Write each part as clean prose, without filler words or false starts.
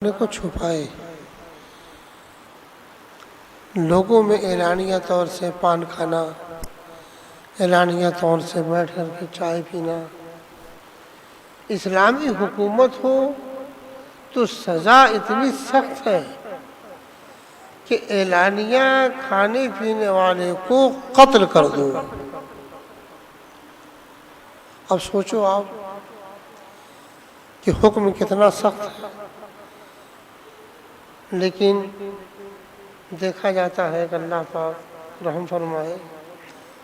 اپنے کو چھپائے، لوگوں میں اعلانیہ طور سے پان کھانا، اعلانیہ طور سے بیٹھ کر کے چائے پینا۔ اسلامی حکومت ہو تو سزا اتنی سخت ہے کہ اعلانیہ کھانے پینے والے کو قتل کر دو۔ اب سوچو آپ کہ حکم کتنا سخت ہے، لیکن دیکھا جاتا ہے کہ اللہ پاک رحم فرمائے،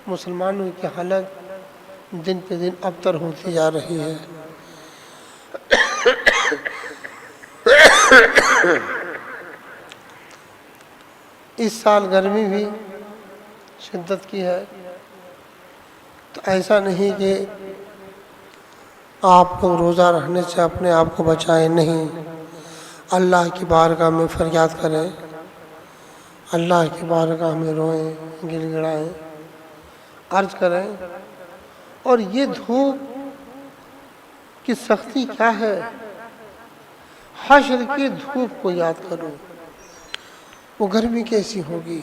مسلمانوں کی حالت دن پہ دن ابتر ہوتی جا رہی ہے۔ اس سال گرمی بھی شدت کی ہے، تو ایسا نہیں کہ آپ کو روزہ رکھنے سے اپنے آپ کو بچائیں، نہیں، اللہ کی بارگاہ میں فریاد کریں، اللہ کی بارگاہ میں روئیں، گڑ گڑائیں، عرض کریں۔ اور یہ دھوپ کی سختی کیا ہے، حشر کی دھوپ کو یاد کرو، وہ گرمی کیسی ہوگی،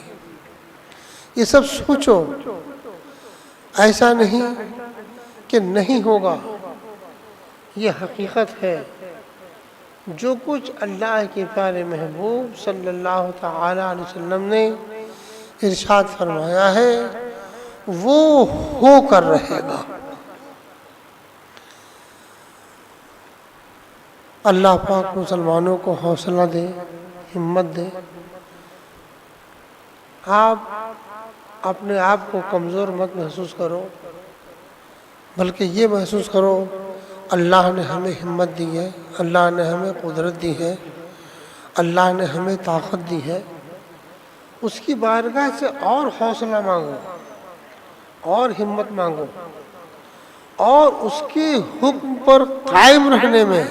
یہ سب سوچو۔ ایسا نہیں کہ نہیں ہوگا، یہ حقیقت ہے۔ جو کچھ اللہ کے پیارے محبوب صلی اللہ تعالی علیہ وسلم نے ارشاد فرمایا ہے وہ ہو کر رہے گا۔ اللہ پاک مسلمانوں کو حوصلہ دے، ہمت دے۔ آپ اپنے آپ کو کمزور مت محسوس کرو، بلکہ یہ محسوس کرو اللہ نے ہمیں ہمت دی ہے، اللہ نے ہمیں قدرت دی ہے، اللہ نے ہمیں طاقت دی ہے۔ اس کی بارگاہ سے اور حوصلہ مانگو، اور ہمت مانگو، اور اس کے حکم پر قائم رہنے میں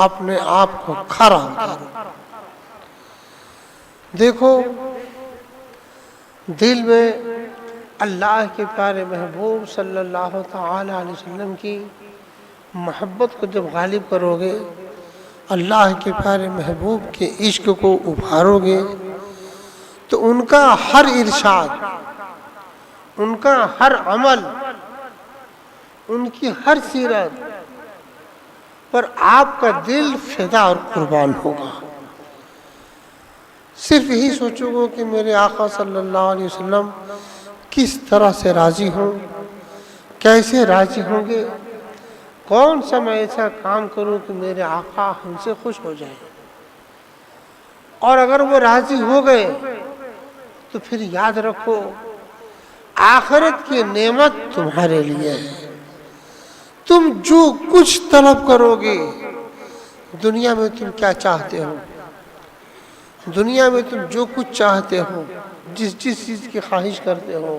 اپنے آپ کو کھڑا اتارو۔ دیکھو، دل میں اللہ کے پیارے محبوب صلی اللہ تعالی علیہ وسلم کی محبت کو جب غالب کرو گے، اللہ کے پیارے محبوب کے عشق کو ابھارو گے، تو ان کا ہر ارشاد، ان کا ہر عمل، ان کی ہر سیرت پر آپ کا دل فدا اور قربان ہوگا۔ صرف یہی سوچو گے کہ میرے آقا صلی اللہ علیہ وسلم کس طرح سے راضی ہوں، کیسے راضی ہوں گے، کون سا میں ایسا کام کروں کہ میرے آقا ہم سے خوش ہو جائیں۔ اور اگر وہ راضی ہو گئے تو پھر یاد رکھو آخرت کی نعمت تمہارے لیے ہے۔ تم جو کچھ طلب کرو گے، دنیا میں تم کیا چاہتے ہو، دنیا میں تم جو کچھ چاہتے ہو، جس چیز کی خواہش کرتے ہو،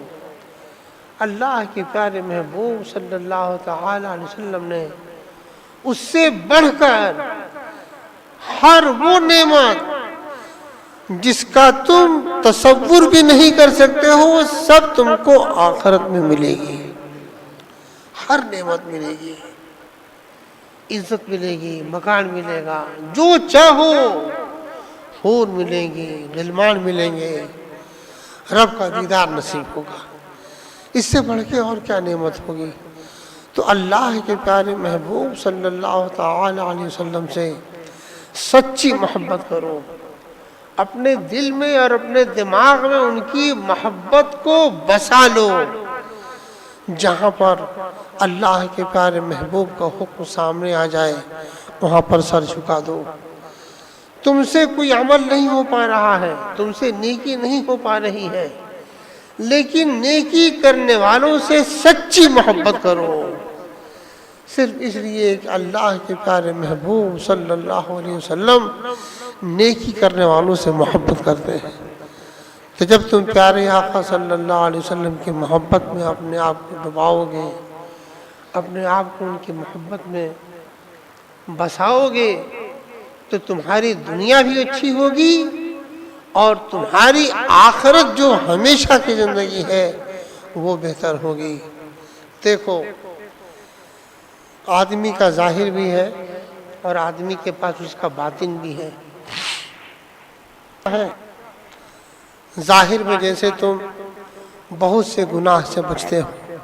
اللہ کے پیارے محبوب صلی اللہ تعالی علیہ وسلم نے اس سے بڑھ کر ہر وہ نعمت جس کا تم تصور بھی نہیں کر سکتے ہو، وہ سب تم کو آخرت میں ملے گی۔ ہر نعمت ملے گی، عزت ملے گی، مکان ملے گا، جو چاہو، حور ملیں گی، غلمان ملیں گے، رب کا دیدار نصیب ہوگا۔ اس سے بڑھ کے اور کیا نعمت ہوگی؟ تو اللہ کے پیارے محبوب صلی اللہ تعالی علیہ وسلم سے سچی محبت کرو، اپنے دل میں اور اپنے دماغ میں ان کی محبت کو بسا لو۔ جہاں پر اللہ کے پیارے محبوب کا حکم سامنے آ جائے وہاں پر سر جھکا دو۔ تم سے کوئی عمل نہیں ہو پا رہا ہے، تم سے نیکی نہیں ہو پا رہی ہے، لیکن نیکی کرنے والوں سے سچی محبت کرو، صرف اس لیے کہ اللہ کے پیارے محبوب صلی اللہ علیہ وسلم نیکی کرنے والوں سے محبت کرتے ہیں۔ تو جب تم پیارے آقا صلی اللہ علیہ وسلم کی محبت میں اپنے آپ کو ڈباؤ گے، اپنے آپ کو ان کی محبت میں بساؤ گے، تو تمہاری دنیا بھی اچھی ہوگی اور تمہاری آخرت جو ہمیشہ کی زندگی ہے وہ بہتر ہوگی۔ دیکھو، آدمی کا ظاہر بھی ہے اور آدمی کے پاس اس کا باطن بھی ہے۔ ظاہر میں جیسے تم بہت سے گناہ سے بچتے ہو،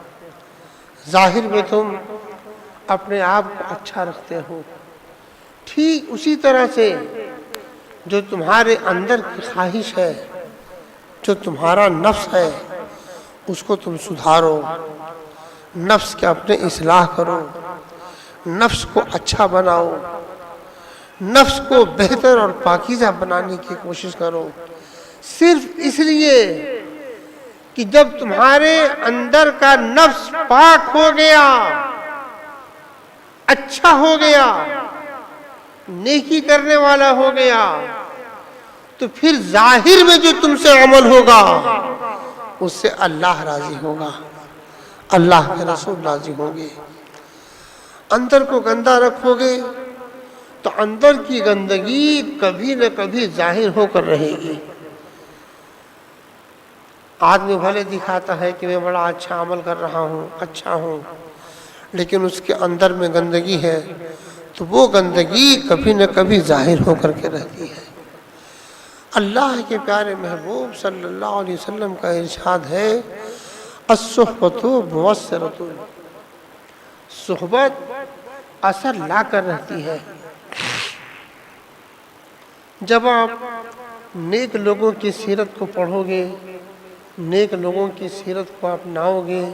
ظاہر میں تم اپنے آپ کو اچھا رکھتے ہو، ٹھیک اسی طرح سے جو تمہارے اندر کی خواہش ہے، جو تمہارا نفس ہے، اس کو تم سدھارو، نفس کے اپنے اصلاح کرو، نفس کو اچھا بناؤ، نفس کو بہتر اور پاکیزہ بنانے کی کوشش کرو، صرف اس لیے کہ جب تمہارے اندر کا نفس پاک ہو گیا، اچھا ہو گیا، نیکی کرنے والا ہو گیا، تو پھر ظاہر میں جو تم سے عمل ہوگا اس سے اللہ راضی ہوگا، اللہ کے رسول راضی ہوں گے۔ اندر کو گندہ رکھو گے تو اندر کی گندگی کبھی نہ کبھی ظاہر ہو کر رہے گی۔ آدمی بھلے دکھاتا ہے کہ میں بڑا اچھا عمل کر رہا ہوں، اچھا ہوں، لیکن اس کے اندر میں گندگی ہے تو وہ گندگی کبھی نہ کبھی ظاہر ہو کر کے رہتی ہے۔ اللہ کے پیارے محبوب صلی اللہ علیہ وسلم کا ارشاد ہے، الصحبۃ مؤثرۃ، صحبت اثر لا کر رہتی ہے۔ جب آپ نیک لوگوں کی سیرت کو پڑھو گے، نیک لوگوں کی سیرت کو اپناؤ گے،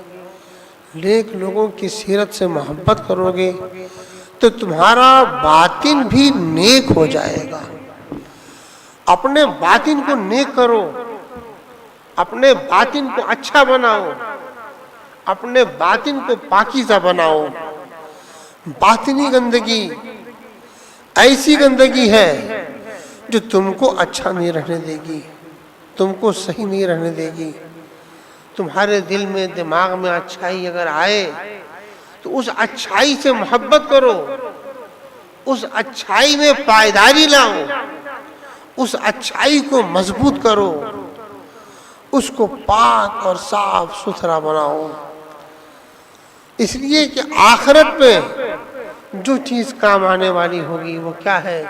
نیک لوگوں کی سیرت سے محبت کرو گے تو تمہارا باطن بھی نیک ہو جائے گا۔ اپنے باطن کو نیک کرو، اپنے باطن کو اچھا بناؤ، اپنے باطن کو پاکیزہ بناؤ۔ باطنی گندگی ایسی گندگی ہے جو تم کو اچھا نہیں رہنے دے گی، تم کو صحیح نہیں رہنے دے گی۔ تمہارے دل میں، دماغ میں اچھائی اگر آئے تو اس اچھائی سے محبت کرو، اس اچھائی میں پائیداری لاؤ، اس اچھائی کو مضبوط کرو، اس کو پاک اور صاف ستھرا بناؤ۔ اس لیے کہ آخرت میں جو چیز کام آنے والی ہوگی وہ کیا ہے؟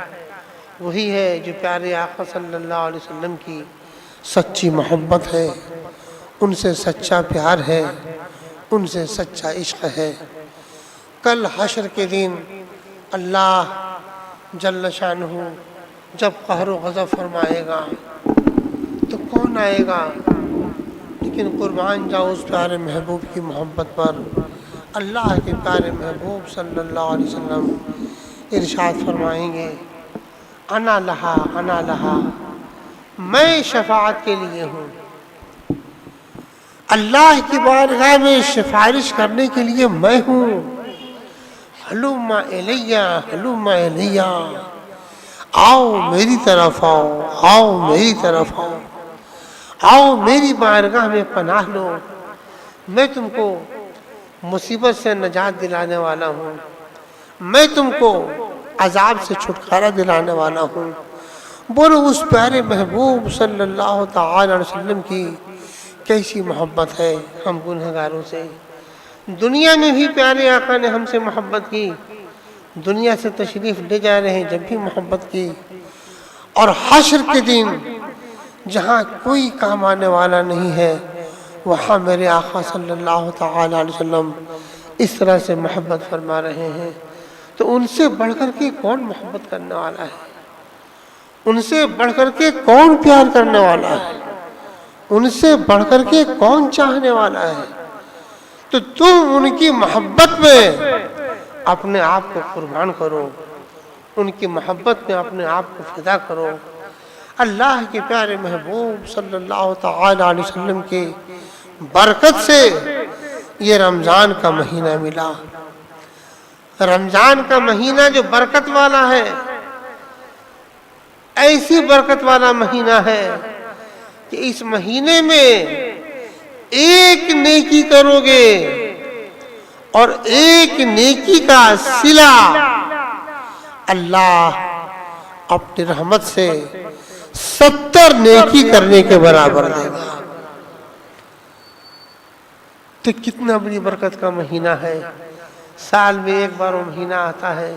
وہی ہے جو پیارے آقا صلی اللہ علیہ وسلم کی سچی محبت ہے، ان سے سچا پیار ہے، ان سے سچا عشق ہے۔ کل حشر کے دن اللہ جل شانہ جب قہر و غضب فرمائے گا تو کون آئے گا؟ لیکن قربان جاؤ اس پیارے محبوب کی محبت پر۔ اللہ کے پیارے محبوب صلی اللہ علیہ وسلم ارشاد فرمائیں گے، انا لہا انا لہا، میں شفاعت کے لیے ہوں۔ اللہ کی بارگاہ میں سفارش کرنے کے لیے میں ہوں۔ ہلم الیہ ہلم الیہ، آؤ میری طرف آؤ، آؤ میری طرف آؤ، آؤ میری بارگاہ میں پناہ لو، میں تم کو مصیبت سے نجات دلانے والا ہوں، میں تم کو عذاب سے چھٹکارا دلانے والا ہوں۔ بولو اس پیارے محبوب صلی اللہ تعالی علیہ وسلم کی کیسی محبت ہے ہم گنہگاروں سے۔ دنیا میں بھی پیارے آقا نے ہم سے محبت کی، دنیا سے تشریف لے جا رہے ہیں جب بھی محبت کی، اور حشر کے دن جہاں کوئی کام آنے والا نہیں ہے وہاں میرے آقا صلی اللہ تعالی علیہ وسلم اس طرح سے محبت فرما رہے ہیں۔ تو ان سے بڑھ کر کے کون محبت کرنے والا ہے؟ ان سے بڑھ کر کے کون پیار کرنے والا ہے؟ ان سے بڑھ کر کے کون چاہنے والا ہے؟ تو تم ان کی محبت میں اپنے آپ کو قربان کرو، ان کی محبت میں اپنے آپ کو فدا کرو۔ اللہ کے پیارے محبوب صلی اللہ تعالی علیہ وسلم کی برکت سے یہ رمضان کا مہینہ ملا۔ رمضان کا مہینہ جو برکت والا ہے، ایسی برکت والا مہینہ ہے کہ اس مہینے میں ایک نیکی کرو گے اور ایک نیکی کا صلہ اللہ اپنی رحمت سے 70 نیکی کرنے کے برابر دے گا۔ تو کتنا بڑی برکت کا مہینہ ہے۔ سال میں ایک بار وہ مہینہ آتا ہے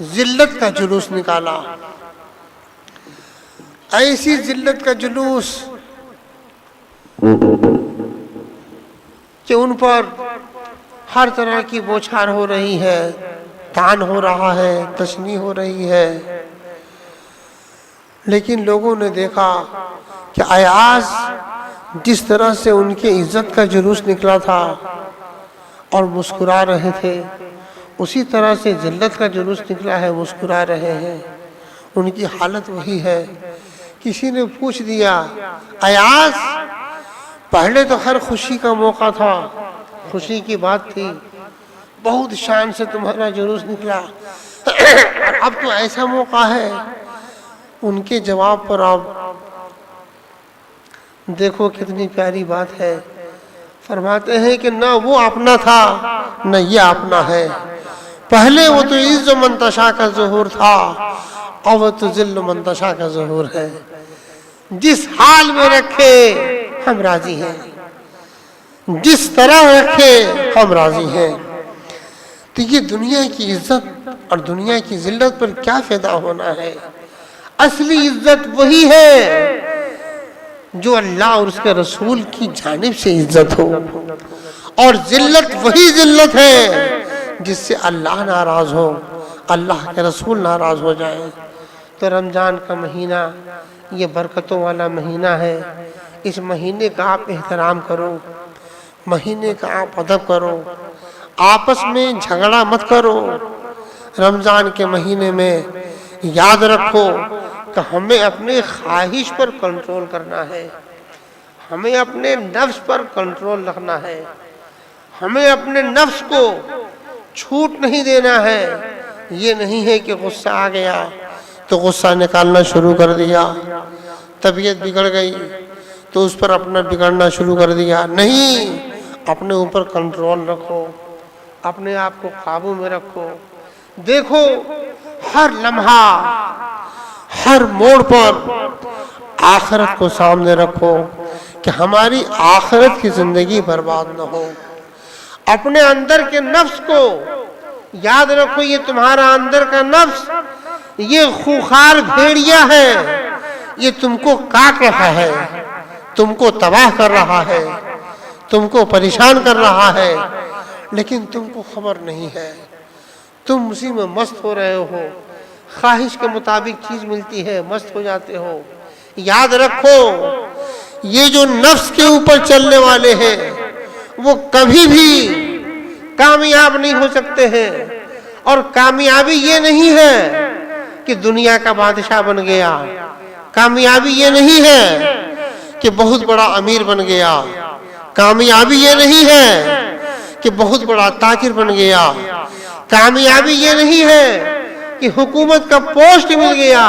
ذلت کا جلوس نکالا، ایسی ذلت کا جلوس کہ ان پر ہر طرح کی بوچھار ہو رہی ہے، طعن ہو رہا ہے، تشنیع ہو رہی ہے، لیکن لوگوں نے دیکھا کہ ایاز جس طرح سے ان کی عزت کا جلوس نکلا تھا اور مسکرا رہے تھے، اسی طرح سے ذلت کا جلوس نکلا ہے، مسکرا رہے ہیں، ان کی حالت وہی ہے۔ کسی نے پوچھ دیا، ایاز پہلے تو خیر خوشی کا موقع تھا، خوشی کی بات تھی، بہت شان سے تمہارا جلوس نکلا، اور اب تو ایسا موقع ہے۔ ان کے جواب پر آپ دیکھو کتنی پیاری بات ہے، فرماتے ہیں کہ نہ وہ اپنا تھا نہ یہ اپنا ہے، پہلے وہ تو عز منتشا کا ظہور تھا، اب وہ تو ذل منتشا کا ظہور ہے، جس حال میں رکھے ہم راضی ہیں، جس طرح رکھے ہم راضی ہیں۔ تو یہ دنیا کی عزت اور دنیا کی ذلت پر کیا فائدہ ہونا ہے؟ اصلی عزت وہی ہے جو اللہ اور اس کے رسول کی جانب سے عزت ہو، اور ذلت وہی ذلت ہے جس سے اللہ ناراض ہو، اللہ کے رسول ناراض ہو جائیں۔ تو رمضان کا مہینہ یہ برکتوں والا مہینہ ہے، اس مہینے کا آپ احترام کرو، مہینے کا آپ ادب کرو، آپس میں جھگڑا مت کرو۔ رمضان کے مہینے میں یاد رکھو کہ ہمیں اپنے خواہش پر کنٹرول کرنا ہے، ہمیں اپنے نفس پر کنٹرول رکھنا ہے، ہمیں اپنے نفس کو چھوٹ نہیں دینا ہے۔ یہ نہیں ہے کہ غصہ آ گیا تو غصہ نکالنا شروع کر دیا، طبیعت بگڑ گئی تو اس پر اپنا بگڑنا شروع کر دیا، نہیں، اپنے اوپر کنٹرول رکھو، اپنے آپ کو قابو میں رکھو۔ دیکھو ہر لمحہ، ہر موڑ پر آخرت کو سامنے رکھو کہ ہماری آخرت کی زندگی برباد نہ ہو۔ اپنے اندر کے نفس کو یاد رکھو، یہ تمہارا اندر کا نفس یہ خوخار بھیڑیا ہے، یہ تم کو کاٹ رہا ہے، تم کو تباہ کر رہا ہے، تم کو پریشان کر رہا ہے، لیکن تم کو خبر نہیں ہے، تم اسی میں مست ہو رہے ہو، خواہش کے مطابق چیز ملتی ہے، مست ہو جاتے ہو۔ یاد رکھو یہ جو نفس کے اوپر چلنے والے ہیں وہ کبھی بھی کامیاب نہیں ہو سکتے ہیں، اور کامیابی یہ نہیں ہے کہ دنیا کا بادشاہ بن گیا، کامیابی یہ نہیں ہے کہ بہت بڑا امیر بن گیا، کامیابی یہ نہیں ہے کہ بہت بڑا تاجر بن گیا، کامیابی یہ نہیں ہے کہ حکومت کا پوسٹ مل گیا،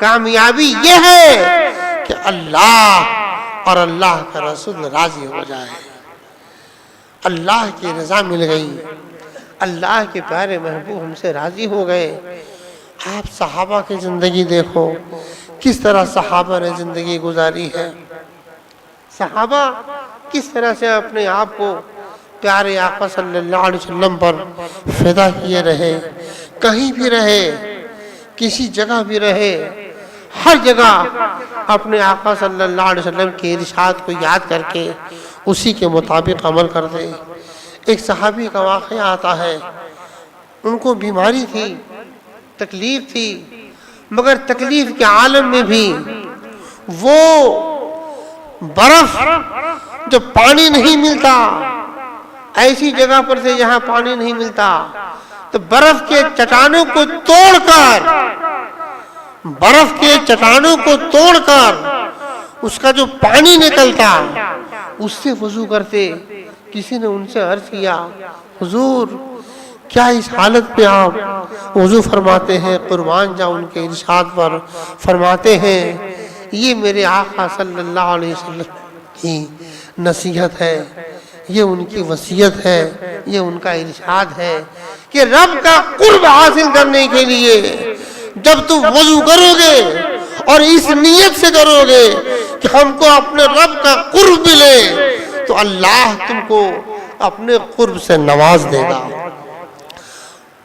کامیابی یہ ہے کہ اللہ اور اللہ کا رسول راضی ہو جائے، اللہ کی رضا مل گئی، اللہ کے پیارے محبوب ہم سے راضی ہو گئے۔ آپ صحابہ کی زندگی دیکھو، کس طرح صحابہ نے زندگی گزاری ہے، صحابہ کس طرح سے اپنے آپ کو پیارے آقا صلی اللہ علیہ وسلم پر فدا کیے رہے، کہیں بھی رہے، کسی جگہ بھی رہے، ہر جگہ اپنے آقا صلی اللہ علیہ وسلم کے ارشاد کو یاد کر کے اسی کے مطابق عمل کرتے۔ ایک صحابی کا واقعہ آتا ہے، ان کو بیماری تھی، تکلیف تھی، مگر تکلیف کے عالم میں بھی وہ برف جو پانی نہیں ملتا، ایسی جگہ پر سے جہاں پانی نہیں ملتا، تو برف کے چٹانوں کو توڑ کر، برف کے چٹانوں کو توڑ کر اس کا جو پانی نکلتا اس سے وضو کرتے۔ کسی نے ان سے عرض کیا، حضور کیا اس حالت پہ آپ وضو فرماتے ہیں؟ قربان جاؤ ان کے ارشاد پر، فرماتے ہیں یہ میرے آقا صلی اللہ علیہ وسلم کی نصیحت ہے، یہ ان کی وصیت ہے، یہ ان کا ارشاد ہے کہ رب کا قرب حاصل کرنے کے لیے جب تم وضو کرو گے اور اس نیت سے کرو گے کہ ہم کو اپنے رب کا قرب ملے، تو اللہ تم کو اپنے قرب سے نواز دے گا۔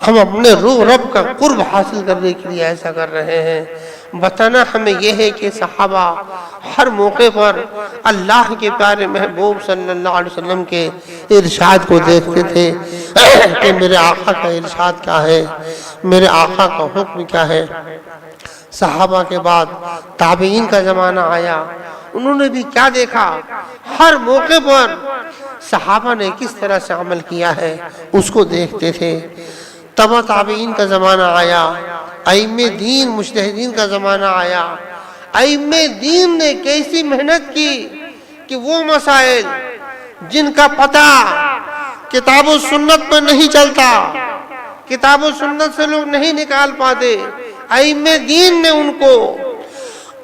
ہم اپنے روح رب کا قرب حاصل کرنے کے لیے ایسا کر رہے ہیں۔ بتانا ہمیں یہ ہے کہ صحابہ ہر موقع پر اللہ کے پیارے محبوب صلی اللہ علیہ وسلم کے ارشاد کو دیکھتے تھے کہ میرے آقا کا ارشاد کیا ہے، میرے آقا کا حکم کیا ہے۔ صحابہ کے بعد تابعین کا زمانہ آیا، انہوں نے بھی کیا دیکھا، ہر موقع پر صحابہ نے کس طرح سے عمل کیا ہے اس کو دیکھتے تھے۔ تبع تابعین کا زمانہ آیا، ائمہ دین مجتہدین کا زمانہ آیا۔ ائمہ دین نے کیسی محنت کی کہ وہ مسائل جن کا پتہ کتاب و سنت میں نہیں چلتا، کتاب و سنت سے لوگ نہیں نکال پاتے، ائمہ دین نے ان کو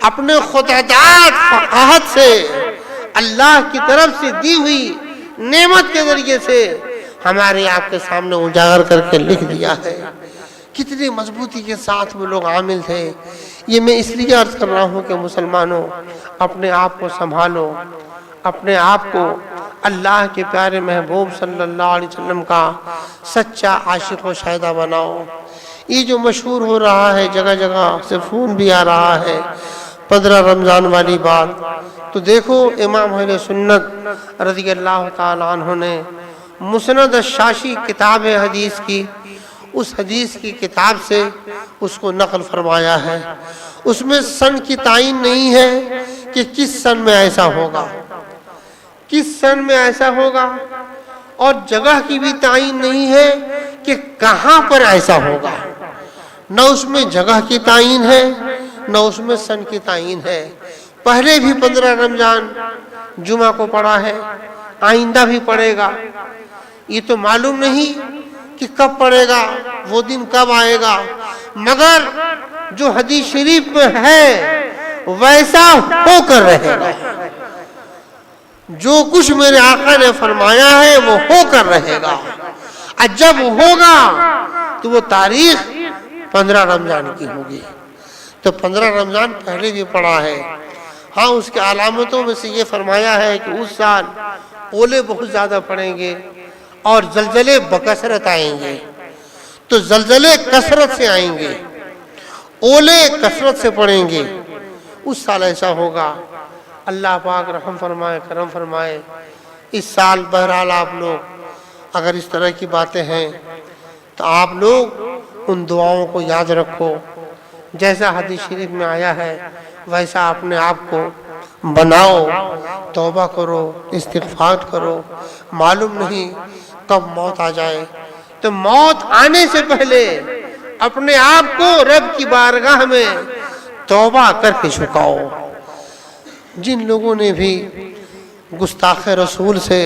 اپنے خطاطات فقاہت سے اللہ کی طرف سے دی ہوئی نعمت کے ذریعے سے ہمارے آپ کے سامنے اجاگر کر کے لکھ دیا ہے۔ کتنی مضبوطی کے ساتھ وہ لوگ عامل تھے۔ یہ میں اس لیے عرض کر رہا ہوں کہ مسلمانوں اپنے آپ کو سنبھالو، اپنے آپ کو اللہ کے پیارے محبوب صلی اللہ علیہ وسلم کا سچا عاشق و شائدہ بناؤ۔ یہ جو مشہور ہو رہا ہے، جگہ جگہ سے فون بھی آ رہا ہے 15 رمضان والی بات، تو دیکھو امام اہل سنت رضی اللہ تعالیٰ عنہ نے مسند الشاشی کتاب حدیث کی، اس حدیث کی کتاب سے اس کو نقل فرمایا ہے۔ اس میں سن کی تعین نہیں ہے کہ کس سن میں ایسا ہوگا، کس سن میں ایسا ہوگا، اور جگہ کی بھی تعین نہیں ہے کہ کہاں پر ایسا ہوگا۔ نہ اس میں جگہ کی تعین ہے، نہ اس میں سن کی تعین ہے۔ پہلے بھی 15 رمضان جمعہ کو پڑا ہے، آئندہ بھی پڑے گا، یہ تو معلوم نہیں کہ کب پڑے گا، وہ دن کب آئے گا، مگر جو حدیث شریف میں ہے ویسا ہو کر رہے گا۔ جو کچھ میرے آقا نے فرمایا ہے وہ ہو کر رہے گا، اور جب ہوگا تو وہ تاریخ 15 رمضان کی ہوگی۔ تو 15 رمضان پہلے بھی پڑا ہے۔ ہاں، اس کے علامتوں میں سے یہ فرمایا ہے کہ اس سال اولے بہت زیادہ پڑیں گے اور زلزلے بکثرت آئیں گے۔ تو زلزلے کثرت سے آئیں گے، اولے کثرت سے پڑیں گے، اس سال ایسا ہوگا۔ اللہ پاک رحم فرمائے، کرم فرمائے۔ اس سال بہرحال آپ لوگ اگر اس طرح کی باتیں ہیں تو آپ لوگ ان دعاؤں کو یاد رکھو، جیسا حدیث شریف میں آیا ہے ویسا اپنے آپ کو بناؤ، توبہ کرو، استغفار کرو۔ معلوم نہیں کب موت آ جائے، تو موت آنے سے پہلے اپنے آپ کو رب کی بارگاہ میں توبہ کر کے جھکاؤ۔ جن لوگوں نے بھی گستاخ رسول سے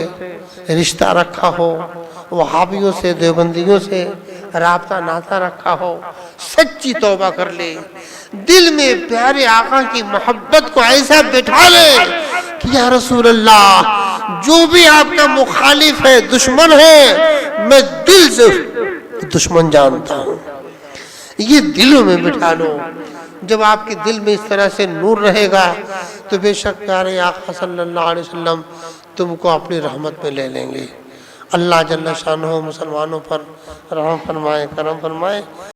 رشتہ رکھا ہو، وہابیوں سے، دیوبندیوں سے رابطہ ناتا رکھا ہو، سچی توبہ کر لے، دل میں پیارے آقا کی محبت کو ایسا بٹھا لے کہ یا رسول اللہ، جو بھی آپ کا مخالف ہے، دشمن ہے، میں دل سے دشمن جانتا ہوں۔ یہ دلوں میں بٹھا لو۔ جب آپ کے دل میں اس طرح سے نور رہے گا تو بے شک پیارے آقا صلی اللہ علیہ وسلم تم کو اپنی رحمت میں لے لیں گے۔ اللہ جل شانہ مسلمانوں پر رحم فرمائے، کرم فرمائے۔